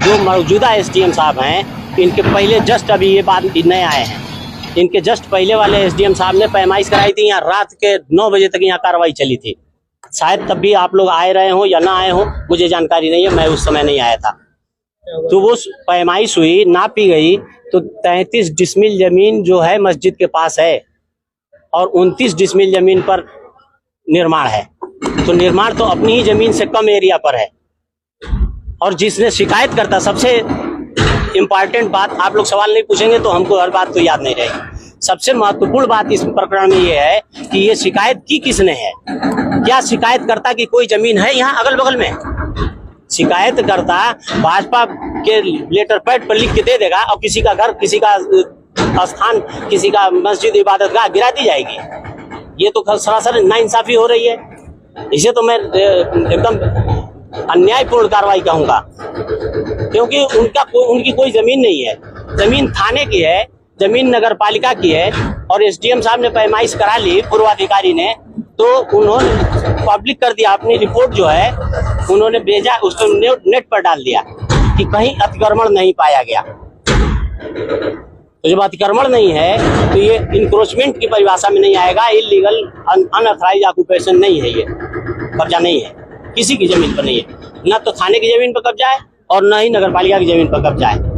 जो मौजूदा एसडीएम साहब हैं, इनके पहले जस्ट अभी ये बात नए आए हैं, इनके जस्ट पहले वाले एसडीएम साहब ने पैमाइश कराई थी। यहाँ रात के 9 बजे तक यहाँ कार्रवाई चली थी। शायद तब भी आप लोग आए रहे हो या ना आए हो, मुझे जानकारी नहीं है, मैं उस समय नहीं आया था। तो वो पैमाइश हुई, नापी गई, तो 33 डिसमिल जमीन जो है मस्जिद के पास है और 29 डिसमिल जमीन पर निर्माण है। तो निर्माण तो अपनी ही जमीन से कम एरिया पर है। और जिसने शिकायत करता, सबसे इम्पॉर्टेंट बात, आप लोग सवाल नहीं पूछेंगे तो हमको हर बात तो याद नहीं रहेगी। सबसे महत्वपूर्ण बात इस प्रकरण में ये है कि ये शिकायत की किसने है। क्या शिकायत करता कि कोई जमीन है यहाँ अगल बगल में? शिकायत करता भाजपा के लेटर पैड पर लिख के दे देगा और किसी का घर, किसी का स्थान, किसी का मस्जिद इबादतगाह गिरा दी जाएगी। ये तो सरासर नाइंसाफी हो रही है। इसे तो मैं एकदम अन्यायपूर्ण कार्रवाई कहूंगा, क्योंकि उनकी कोई जमीन नहीं है। जमीन थाने की है, जमीन नगर पालिका की है और एसडीएम साहब ने पैमाइश करा ली पूर्वाधिकारी ने, तो उन्होंने पब्लिक कर दिया। अपनी रिपोर्ट जो है उन्होंने भेजा, उसको नेट पर डाल दिया कि कहीं अतिक्रमण नहीं पाया गया। तो जब अतिक्रमण नहीं है तो ये इंक्रोचमेंट की परिभाषा में नहीं आएगा। इलीगल अनऑथराइज्ड ऑक्यूपेशन नहीं है, ये कब्जा नहीं है, किसी की जमीन पर नहीं है। ना तो थाने की जमीन पर कब्जा है और न ही नगर पालिका की जमीन पर कब्जा है।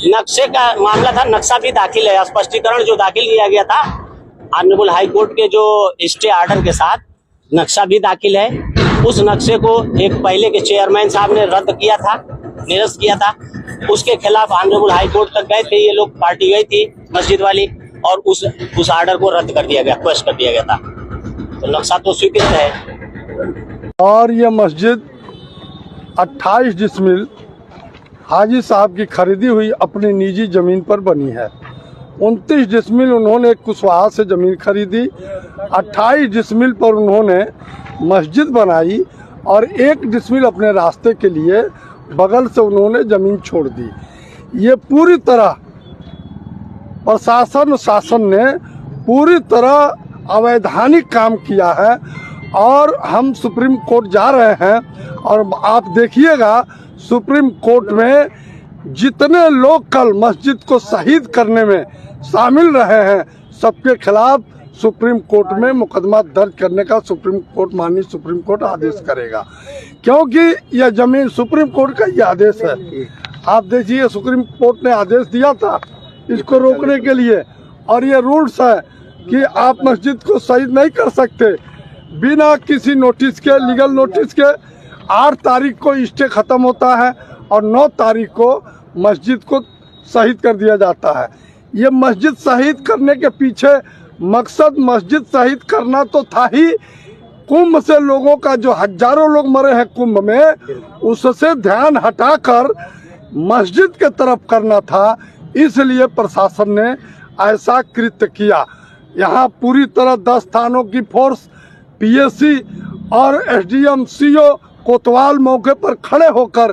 नक्शे का मामला था, नक्शा भी दाखिल है। स्पष्टीकरण जो दाखिल किया गया था ऑनरेबल हाई कोर्ट के जो स्टे ऑर्डर के साथ, नक्शा भी दाखिल है। उस नक्शे को एक पहले के चेयरमैन साहब ने रद्द किया था, निरस्त किया था। उसके खिलाफ ऑनरेबल हाई कोर्ट तक गए थे ये लोग, पार्टी गई थी मस्जिद वाली, और उस ऑर्डर को रद्द कर दिया गया, क्वेश्चन कर दिया गया था। तो नक्शा तो स्वीकृत है। और ये मस्जिद 28 डिसमिल हाजी साहब की खरीदी हुई अपनी निजी ज़मीन पर बनी है। 29 डिसमिल उन्होंने कुशवाहा से ज़मीन खरीदी, 28 डिसमिल पर उन्होंने मस्जिद बनाई और 1 डिसमिल अपने रास्ते के लिए बगल से उन्होंने ज़मीन छोड़ दी। ये पूरी तरह प्रशासन शासन ने पूरी तरह अवैधानिक काम किया है और हम सुप्रीम कोर्ट जा रहे हैं। और आप देखिएगा सुप्रीम कोर्ट में जितने लोग कल मस्जिद को शहीद करने में शामिल रहे हैं, सबके खिलाफ सुप्रीम कोर्ट में मुकदमा दर्ज करने का माननीय सुप्रीम कोर्ट आदेश करेगा, क्योंकि यह जमीन सुप्रीम कोर्ट का ये आदेश है। आप देखिए सुप्रीम कोर्ट ने आदेश दिया था इसको रोकने के लिए, और ये रूल्स है कि आप मस्जिद को शहीद नहीं कर सकते बिना किसी नोटिस के, लीगल नोटिस के। 8 तारीख को स्टे ख़त्म होता है और 9 तारीख को मस्जिद को शहीद कर दिया जाता है। ये मस्जिद शहीद करने के पीछे मकसद मस्जिद शहीद करना तो था ही, कुंभ से लोगों का जो हजारों लोग मरे हैं कुंभ में, उससे ध्यान हटाकर मस्जिद के तरफ करना था। इसलिए प्रशासन ने ऐसा कृत्य किया। यहाँ पूरी तरह 10 थानों की फोर्स, पीएससी और एसडीएम सीओ कोतवाल मौके पर खड़े होकर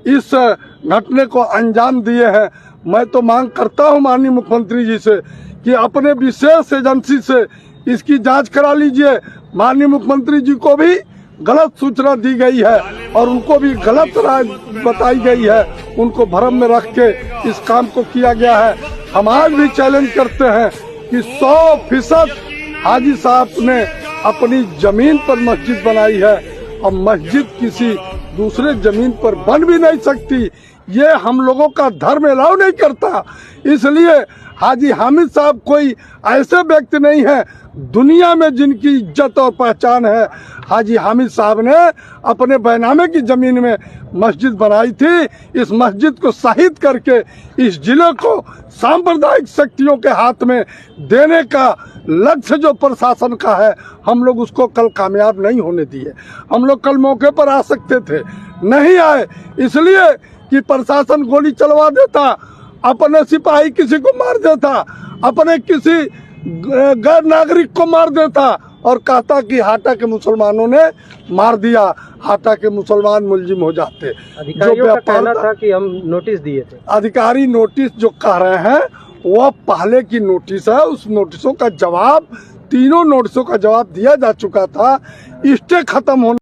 इस घटने को अंजाम दिए हैं। मैं तो मांग करता हूं माननीय मुख्यमंत्री जी से कि अपने विशेष एजेंसी से इसकी जांच करा लीजिए। माननीय मुख्यमंत्री जी को भी गलत सूचना दी गई है और उनको भी गलत राय बताई गई है, उनको भ्रम में रख के इस काम को किया गया है। हम आज भी चैलेंज करते हैं कि 100% हाजी साहब ने अपनी जमीन पर मस्जिद बनाई है और मस्जिद किसी दूसरे जमीन पर बन भी नहीं सकती। ये हम लोगों का धर्म अलाउ नहीं करता। इसलिए हाजी हामिद साहब कोई ऐसे व्यक्ति नहीं है दुनिया में जिनकी इज्जत और पहचान है। हाजी हामिद साहब ने अपने बैनामे की ज़मीन में मस्जिद बनाई थी। इस मस्जिद को शहीद करके इस जिले को सांप्रदायिक शक्तियों के हाथ में देने का लक्ष्य जो प्रशासन का है, हम लोग उसको कल कामयाब नहीं होने दिए। हम लोग कल मौके पर आ सकते थे, नहीं आए, इसलिए कि प्रशासन गोली चलवा देता, अपने सिपाही किसी को मार देता, अपने किसी गैर नागरिक को मार देता और कहता कि हाटा के मुसलमानों ने मार दिया, हाटा के मुसलमान मुलजिम हो जाते। अधिकारियों का कहना था कि हम नोटिस दिए थे। अधिकारी नोटिस जो कह रहे हैं वह पहले की नोटिस है। उस नोटिसों का जवाब, तीनों नोटिसों का जवाब दिया जा चुका था। स्टे खत्म होने